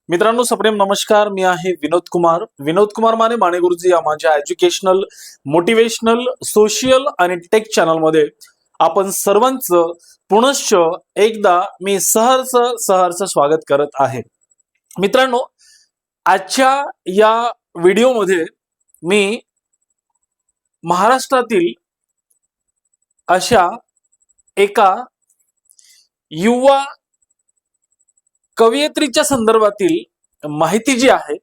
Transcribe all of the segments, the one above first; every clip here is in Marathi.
मित्रांनो सप्रेम नमस्कार. मी आहे विनोद कुमार माने माने गुरुजी या माझ्या एज्युकेशनल, मोटिवेशनल, सोशल आणि टेक चॅनल मध्ये आपण सर्वांचं पुनश्च एकदा मी सहर्ष स्वागत करत आहे. मित्रांनो, आजच्या या व्हिडिओमध्ये मी महाराष्ट्रातील अशा एका युवा कवयित्रीच्या संदर्भातील माहिती जी आहे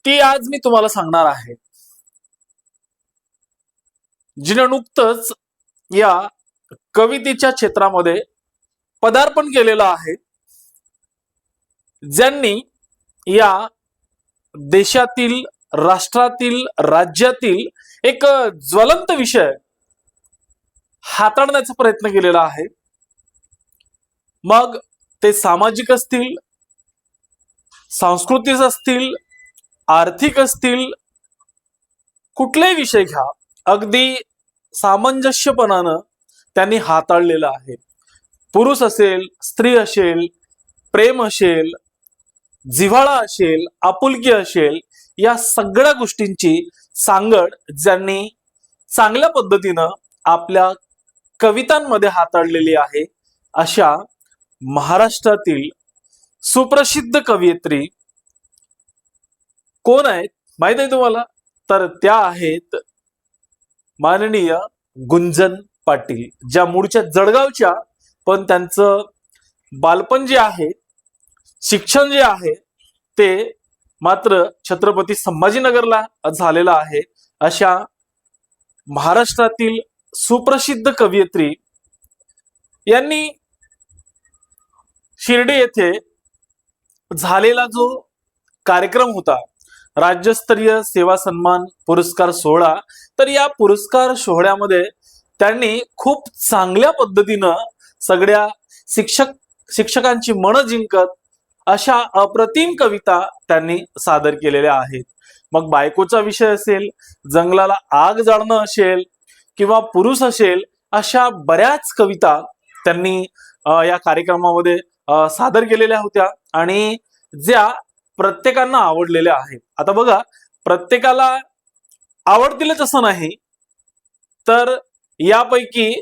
ती आज मी तुम्हाला सांगणार आहे, जिने नुकतंच या कवितेच्या क्षेत्रामध्ये पदार्पण केलेलं आहे, ज्यांनी या देशातील, राष्ट्रातील, राज्यातील एक ज्वलंत विषय हाताळण्याचा प्रयत्न केलेला आहे. मग ते सामाजिक असतील, सांस्कृतिक असतील, आर्थिक असतील, कुठलेही विषय घ्या, अगदी सामंजस्यपणानं त्यांनी हाताळलेलं आहे. पुरुष असेल, स्त्री असेल, प्रेम असेल, जिव्हाळा असेल, आपुलकी असेल, या सगळ्या गोष्टींची सांगड ज्यांनी चांगल्या पद्धतीनं आपल्या कवितांमध्ये हाताळलेली आहे, अशा महाराष्ट्रातील सुप्रसिद्ध कवयित्री कोण आहेत माहित आहे तुम्हाला? तर त्या आहेत माननीय गुंजन पाटील, ज्या मूळच्या जळगावच्या, पण त्यांचं बालपण जे आहे, शिक्षण जे आहे, ते मात्र छत्रपती संभाजीनगरला झालेलं आहे. अशा महाराष्ट्रातील सुप्रसिद्ध कवयित्री यांनी शिर्डी येथे झालेला जो कार्यक्रम होता, राज्यस्तरीय सेवा सन्मान पुरस्कार सोहळा, तर या पुरस्कार सोहळ्यामध्ये त्यांनी खूप चांगल्या पद्धतीनं सगळ्या शिक्षकांची मन जिंकत अशा अप्रतिम कविता त्यांनी सादर केलेल्या आहेत. मग बायकोचा विषय असेल, जंगलाला आग जाळणं असेल, किंवा पुरुष असेल, अशा बऱ्याच कविता त्यांनी या कार्यक्रमामध्ये सादर केलेल्या होत्या आणि ज्या प्रत्येकांना आवडलेल्या आहेत. आता बघा, प्रत्येकाला आवडतीलच असं नाही, तर यापैकी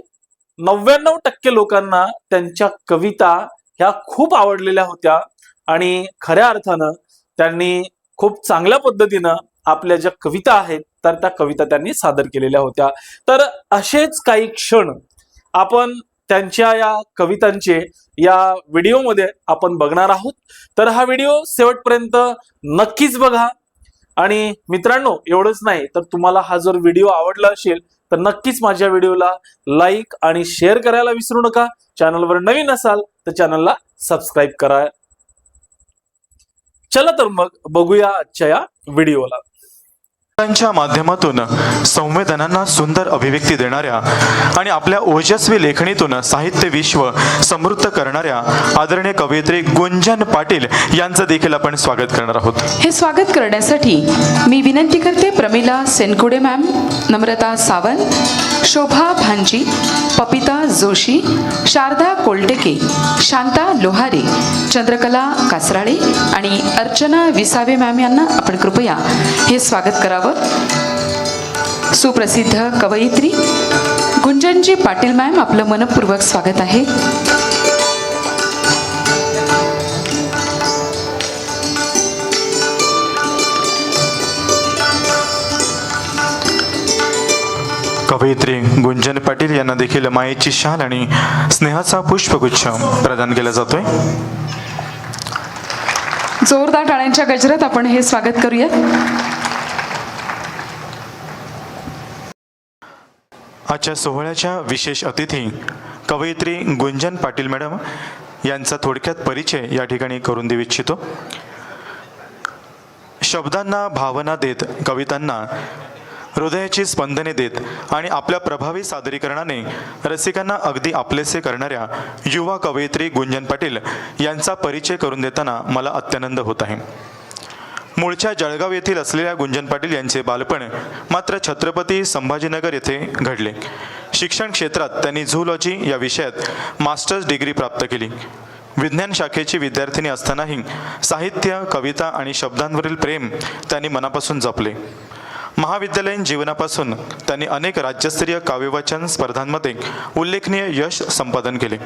99% लोकांना त्यांच्या कविता ह्या खूप आवडलेल्या होत्या आणि खऱ्या अर्थानं त्यांनी खूप चांगल्या पद्धतीनं आपल्या ज्या कविता आहेत तर त्या कविता त्यांनी सादर केलेल्या होत्या. तर असेच काही क्षण आपण त्यांच्या या कवितांचे या व्हिडिओमध्ये आपण बघणार आहोत. तर हा व्हिडिओ शेवटपर्यंत नक्कीच बघा. आणि मित्रांनो, एवढंच नाही तर तुम्हाला हा जर व्हिडिओ आवडला असेल तर नक्कीच माझ्या व्हिडिओला लाईक आणि शेअर करायला विसरू नका. चॅनलवर नवीन असाल तर चॅनलला सबस्क्राईब करा. चला तर मग बघूया आजच्या या व्हिडिओला. च्या माध्यमातून संवेदनांना सुंदर अभिव्यक्ती देणाऱ्या आणि आपल्या ओजस्वी लेखणीतून साहित्य विश्व समृद्ध करणाऱ्या आदरणीय कवयित्री गुंजन पाटील यांचं देखील आपण स्वागत करणार आहोत. हे स्वागत करण्यासाठी मी विनंती करते प्रमिला सेनकुडे मॅम, नम्रता सावंत, शोभा भांजी, पपिता जोशी, शारदा कोल्टेके, शांता लोहारे, चंद्रकला कासराळे आणि अर्चना विसावे मॅम यांना आपण कृपया हे स्वागत करावं. सुप्रसिद्ध कवयित्री गुंजनजी पाटील मॅम, आपलं मनपूर्वक स्वागत आहे. कवयित्री गुंजन पाटील यांना देखील मायेची शाल आणि स्नेहाचा पुष्पगुच्छ प्रदान केला जातोय. जोरदार टाळ्यांच्या गजरात आपण हे स्वागत करूया. आजच्या सोहळ्याच्या विशेष अतिथी कवयित्री गुंजन पाटील मॅडम यांचा थोडक्यात परिचय या ठिकाणी करून देऊ इच्छितो. शब्दांना भावना देत, कवितांना हृदयाची स्पंदने देत आणि आपल्या प्रभावी सादरीकरणाने रसिकांना अगदी आपलेसे करणाऱ्या युवा कवयित्री गुंजन पाटील यांचा परिचय करून देताना मला अत्यानंद होत आहे. मूळच्या जळगाव येथील असलेल्या गुंजन पाटील यांचे बालपण मात्र छत्रपती संभाजीनगर येथे घडले. शिक्षण क्षेत्रात त्यांनी झूलॉजी या विषयात मास्टर्स डिग्री प्राप्त केली. विज्ञान शाखेची विद्यार्थिनी असतानाही साहित्य, कविता आणि शब्दांवरील प्रेम त्यांनी मनापासून जपले. महाविद्यालयीन जीवनापासून त्यांनी अनेक राज्यस्तरीय काव्यवाचन स्पर्धांमध्ये उल्लेखनीय यश संपादन केले.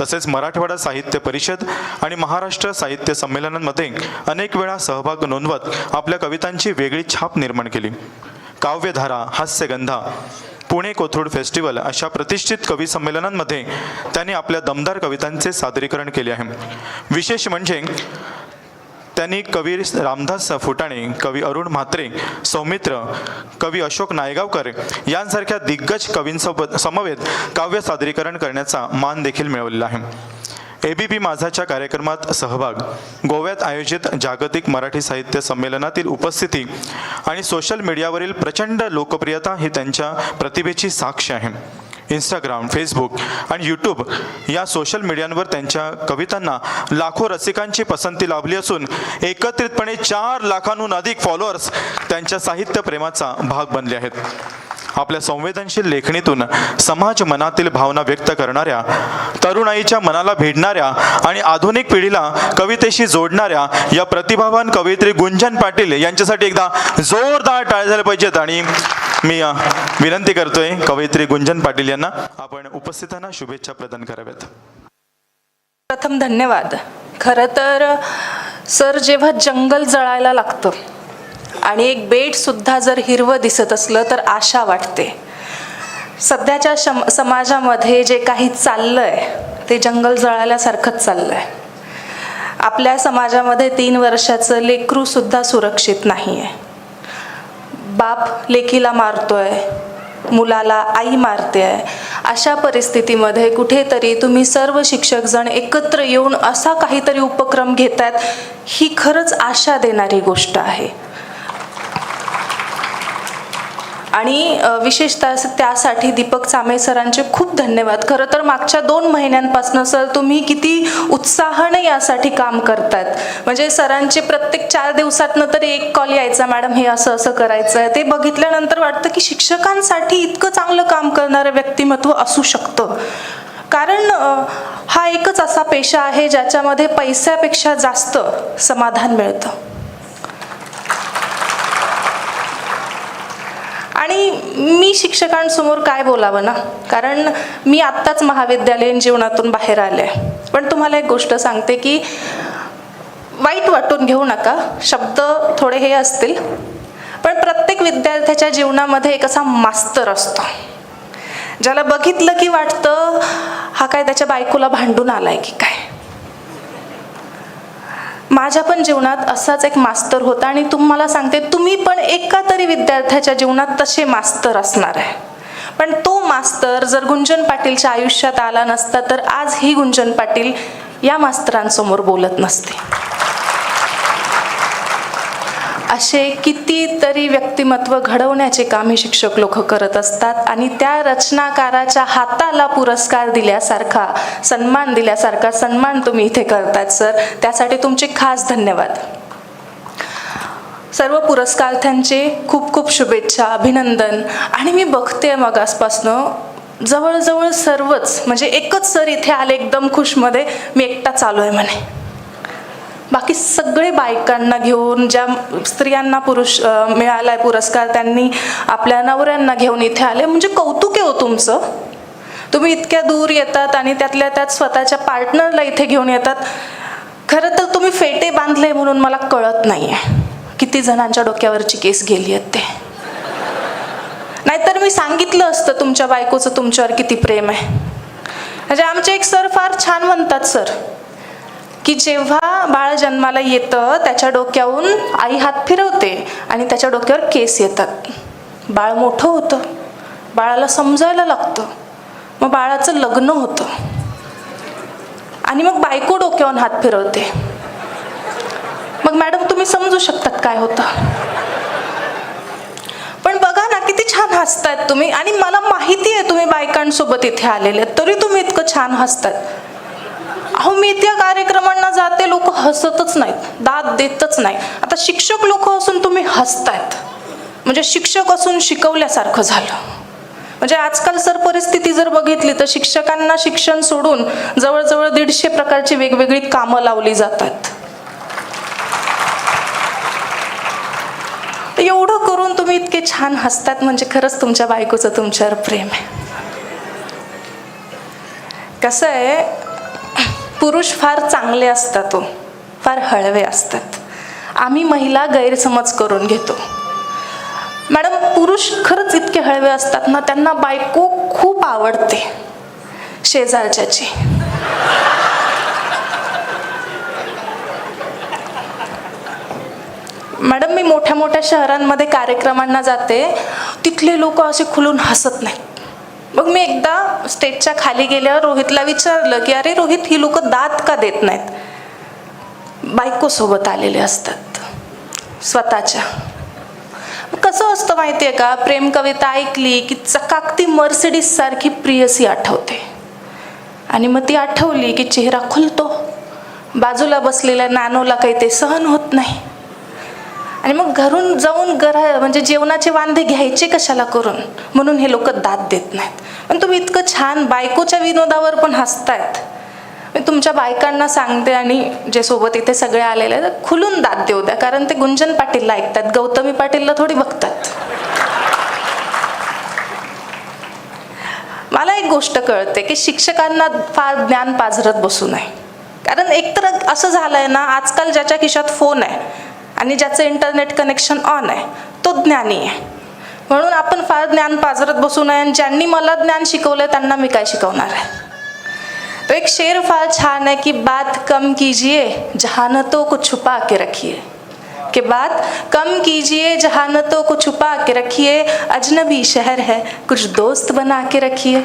तसेच मराठवाडा साहित्य परिषद आणि महाराष्ट्र साहित्य संमेलनांमध्ये अनेक वेळा सहभाग नोंदवत आपल्या कवितांची वेगळी छाप निर्माण केली. काव्यधारा, हास्यगंधा, पुणे कोथरूड फेस्टिवल अशा प्रतिष्ठित कवी संमेलनांमध्ये त्यांनी आपल्या दमदार कवितांचे सादरीकरण केले आहे. विशेष म्हणजे त्यांनी कवी रामदास फुटाणे, कवी अरुण म्हात्रे, सौमित्र, कवी अशोक नायगावकर यांसारख्या दिग्गज कवींसोबत समवेत काव्य सादरीकरण करण्याचा मान देखील मिळवलेला आहे. ABP माझाच्या कार्यक्रमात सहभाग, गोव्यात आयोजित जागतिक मराठी साहित्य संमेलनातील उपस्थिती आणि सोशल मीडियावरील प्रचंड लोकप्रियता ही त्यांच्या प्रतिभेची साक्ष आहे. इंस्टाग्राम, फेसबुक आणि यूट्यूब या सोशल मीडियांवर त्यांच्या कवितांना लाखो रसिकांची पसंती लाभली असून एकत्रितपणे 4 लाखांहून अधिक फॉलोअर्स त्यांच्या साहित्य प्रेमाचा भाग बनले आहेत. आपल्या संवेदनशील लेखणीतून समाज मनातील भावना व्यक्त करणाऱ्या, तरुणाईच्या मनाला भिडणाऱ्या आणि आधुनिक पिढीला कवितेशी जोडणाऱ्या या प्रतिभावान कवयित्री गुंजन पाटील यांच्यासाठी एकदा जोरदार टाळ्या झाल्या पाहिजेत. आणि मी विनंती करतोय कवयित्री गुंजन पाटील यांना आपण उपस्थितांना शुभेच्छा प्रदान कराव्यात. प्रथम धन्यवाद. खरं तर सर, जेव्हा जंगल जळायला लागतं आणि एक बेटसुद्धा जर हिरवं दिसत असलं तर आशा वाटते. सध्याच्या समाजामध्ये जे काही चाललंय ते जंगल जळाल्यासारखंच चाललंय. आपल्या समाजामध्ये 3 वर्षाचं लेकरूसुद्धा सुरक्षित नाही आहे. बाप लेकीला मारतोय, मुलाला आई मारते आहे. अशा परिस्थितीमध्ये कुठेतरी तुम्ही सर्व शिक्षकजण एकत्र येऊन असा काहीतरी उपक्रम घेतात, ही खरंच आशा देणारी गोष्ट आहे. आणि विशेषतः त्यासाठी दीपक चामे सरांचे खूप धन्यवाद. खरं तर मागच्या 2 महिन्यांपासून सर तुम्ही किती उत्साहाने यासाठी काम करतात. म्हणजे सरांचे प्रत्येक 4 दिवसातनं तरी एक कॉल यायचा, मॅडम हे असं असं करायचं आहे. ते बघितल्यानंतर वाटतं की शिक्षकांसाठी इतकं चांगलं काम करणारं व्यक्तिमत्व असू शकतं. कारण हा एकच असा पेशा आहे ज्याच्यामध्ये पैशापेक्षा जास्त समाधान मिळतं. आणि मी शिक्षकांसमोर काय बोलावं ना, कारण मी आत्ताच महाविद्यालयीन जीवनातून बाहेर आले. पण तुम्हाला एक गोष्ट सांगते की वाईट वाटून घेऊ नका, शब्द थोडे हे असतील, पण प्रत्येक विद्यार्थ्याच्या जीवनामध्ये एक असा मास्तर असतो ज्याला बघितलं की वाटतं हा काय त्याच्या बायकोला भांडून आलाय की काय. माझ्या पण जीवनात असाच एक मास्तर होता आणि तुम्हाला सांगते तुम्ही पण एका तरी विद्यार्थ्याच्या जीवनात तसे मास्तर असणार आहे. पण तो मास्तर जर गुंजन पाटीलच्या आयुष्यात आला नसता तर आज ही गुंजन पाटील या मास्तरांसमोर बोलत नसते. असे कितीतरी व्यक्तिमत्व घडवण्याचे काम हे शिक्षक लोक करत असतात आणि त्या रचनाकाराच्या हाताला पुरस्कार दिल्यासारखा, सन्मान दिल्यासारखा सन्मान तुम्ही इथे करतात सर. त्यासाठी तुमचे खास धन्यवाद. सर्व पुरस्कार्थ्यांचे खूप खूप शुभेच्छा, अभिनंदन. आणि मी बघते मगासपासनं जवळजवळ सर्वच, म्हणजे एकच सर इथे आले एकदम खुशमध्ये, मी एकटा चालू आहे म्हणे. बाकी सगळे बायकांना घेऊन, ज्या स्त्रियांना मिळालाय पुरस्कार त्यांनी आपल्या नवऱ्यांना घेऊन इथे आले. म्हणजे कौतुक आहे हो तुमचं. तुम्ही इतक्या दूर येतात आणि त्यातल्या त्यात स्वतःच्या पार्टनरला इथे घेऊन येतात. खरं तर तुम्ही फेटे बांधले म्हणून मला कळत नाही आहे किती जणांच्या डोक्यावरची केस गेली आहेत ते. नाहीतर मी सांगितलं असतं तुमच्या बायकोचं तुमच्यावर किती प्रेम आहे. म्हणजे आमचे एक सर फार छान म्हणतात सर की जेव्हा बाळ जन्माला येतं त्याच्या डोक्याहून आई हात फिरवते आणि त्याच्या डोक्यावर केस येतात. बाळ मोठं होतं, बाळाला समजायला लागतं, मग बाळाचं लग्न होतं आणि मग बायको डोक्यावरून हात फिरवते. मग मॅडम तुम्ही समजू शकतात काय होतं. पण बघा ना किती छान हसतायत तुम्ही. आणि मला माहिती आहे तुम्ही बायकांसोबत इथे आलेले तरी तुम्ही इतकं छान हसतायत. अहो मी त्या कार्यक्रमांना जाते, लोक हसतच नाहीत, दाद देतच नाही. आता शिक्षक लोक असून तुम्ही हसतायत म्हणजे शिक्षक असून शिकवल्यासारखं झालं. म्हणजे आजकाल सर परिस्थिती जर बघितली तर शिक्षकांना शिक्षण सोडून जवळजवळ 150 प्रकारची वेगवेगळी कामं लावली जातात. एवढं करून तुम्ही इतके छान हसतात म्हणजे खरंच तुमच्या बायकोचं तुमच्यावर प्रेम आहे. कसं आहे, पुरुष फार चांगले असतात, फार हळवे असतात. आम्ही महिला गैरसमज करून घेतो. मॅडम, पुरुष खरंच इतके हळवे असतात ना, त्यांना बायको खूप आवडते शेजारच्याची. मॅडम, मी मोठ्या मोठ्या शहरांमध्ये कार्यक्रमांना जाते, तिथले लोक असे खुलून हसत नाहीत. मग मी एकदा स्टेजच्या खाली गेल्यावर रोहितला विचारलं की अरे रोहित, ही लोक दात का देत नाहीत? बायको सोबत आलेले असतात स्वतःच्या. कसं असतं माहितीये का, प्रेम कविता ऐकली की चकाकती मर्सिडीज सारखी प्रियसी आठवते, आणि मग ती आठवली की चेहरा खुलतो. बाजूला बसलेल्या नॅनोला काही ते सहन होत नाही, आणि मग घरून जाऊन म्हणजे जेवणाचे वांदे घ्यायचे कशाला करून, म्हणून हे लोक दात देत नाहीत. पण तुम्ही इतकं छान बायकोच्या विनोदावर पण हसतायत. मी तुमच्या बायकांना सांगते, आणि जे सोबत इथे सगळे आलेले आहेत, खुलून दात देऊ द्या, कारण ते गुंजन पाटीलला ऐकतात, गौतमी पाटीलला थोडी बघतात. मला एक गोष्ट कळते की शिक्षकांना फार ज्ञान पाझरत बसू नये. कारण एकतर असं झालंय ना, आजकाल ज्याच्या खिशात फोन आहे आणि ज्याचं इंटरनेट कनेक्शन ऑन आहे तो ज्ञानी आहे. म्हणून आपण फार ज्ञान पाझरत बसू नये, आणि ज्यांनी मला ज्ञान शिकवलंय त्यांना मी काय शिकवणार आहे. तो एक शेर फार छान आहे की बात कम कीजिए जहानतों को छुपा के रखिए, कि बात कम कीजिए जहानतों को छुपा के रखिए, अजनबी शहर है कुछ दोस्त बना के रखिए.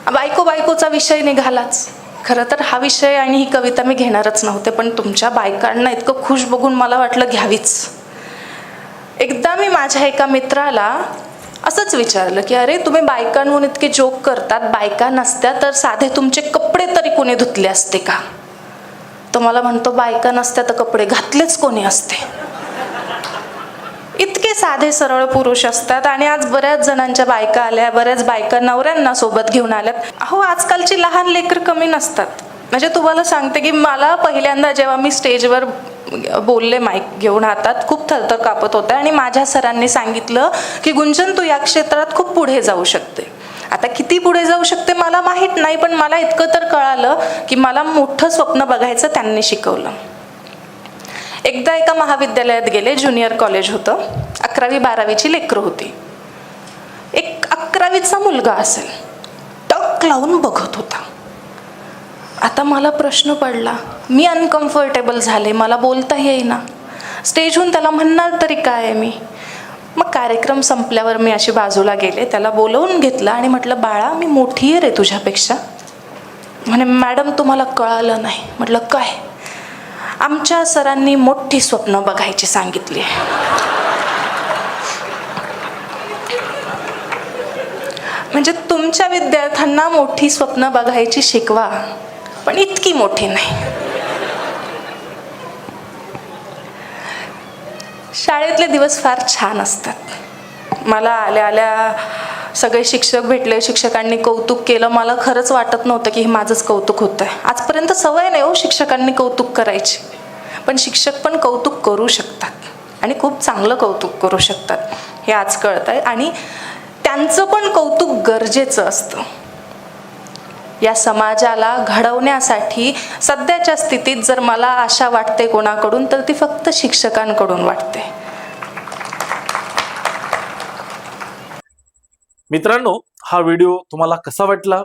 बायकोचा विषय निघालाच. खरं तर हा विषय आणि ही कविता मी घेणारच नव्हते, पण तुमच्या बायकांना इतकं खुश बघून मला वाटलं घ्यावीच. एकदा मी माझ्या एका मित्राला असंच विचारलं की अरे, तुम्ही बायकांहून इतके जोक करतात, बायका नसत्या तर साधे तुमचे कपडे तरी कोणी धुतले असते का? तो मला म्हणतो, बायका नसत्या तर कपडे घातलेच कोणी असते. इतके साधे सरळ पुरुष असतात. आणि आज बऱ्याच जणांच्या बायका आल्या, बऱ्याच बायका नवऱ्यांना सोबत घेऊन आल्यात. अहो, आजकालची लहान लेकरं कमी नसतात. म्हणजे तुम्हाला सांगते की मला पहिल्यांदा जेव्हा मी स्टेजवर बोलले माईक घेऊन हातात, खूप थरथर कापत होते, आणि माझ्या सरांनी सांगितलं की गुंजन, तू या क्षेत्रात खूप पुढे जाऊ शकते. आता किती पुढे जाऊ शकते मला माहीत नाही, पण मला इतकं तर कळालं की मला मोठं स्वप्न बघायचं त्यांनी शिकवलं. एकदा एका महाविद्यालयात गेले, ज्युनियर कॉलेज होतं, 11वी-12वीची लेकरं होती. एक 11वीचा मुलगा असेल, टक लावून बघत होता. आता मला प्रश्न पडला, मी अनकम्फर्टेबल झाले, मला बोलता येईना. स्टेजहून त्याला म्हणणार तरी काय मी. मग कार्यक्रम संपल्यावर मी अशी बाजूला गेले, त्याला बोलवून घेतलं आणि म्हटलं, बाळा, मी मोठी आहे रे तुझ्यापेक्षा. म्हणे, मॅडम तुम्हाला कळालं नाही. म्हटलं, काय? आमच्या सरांनी मोठी स्वप्न बघायची सांगितली. म्हणजे तुमच्या विद्यार्थ्यांना मोठी स्वप्न बघायची शिकवा, पण इतकी मोठी नाही. शाळेतले दिवस फार छान असतात. मला आल्या आल्या सगळे शिक्षक भेटले, शिक्षकांनी कौतुक केलं. मला खरंच वाटत नव्हतं की हे माझंच कौतुक होतं आहे. आजपर्यंत सवय नाही हो शिक्षकांनी कौतुक करायची, पण शिक्षक पण कौतुक करू शकतात आणि खूप चांगलं कौतुक करू शकतात हे आज कळत आहे. आणि त्यांचं पण कौतुक गरजेचं असतं. या समाजाला घडवण्यासाठी सध्याच्या स्थितीत जर मला आशा वाटते कोणाकडून, तर ती फक्त शिक्षकांकडून वाटते. मित्रांनो, हा व्हिडिओ तुम्हाला कसा वाटला?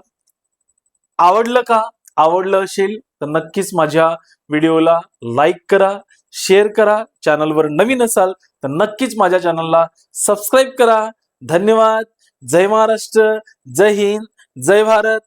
आवडलं का? आवडलं असेल तर नक्कीच माझ्या व्हिडिओला लाईक करा, शेअर करा. चॅनलवर नवीन असाल तर नक्कीच माझ्या चॅनलला सबस्क्राईब करा. धन्यवाद. जय महाराष्ट्र, जय हिंद, जय भारत.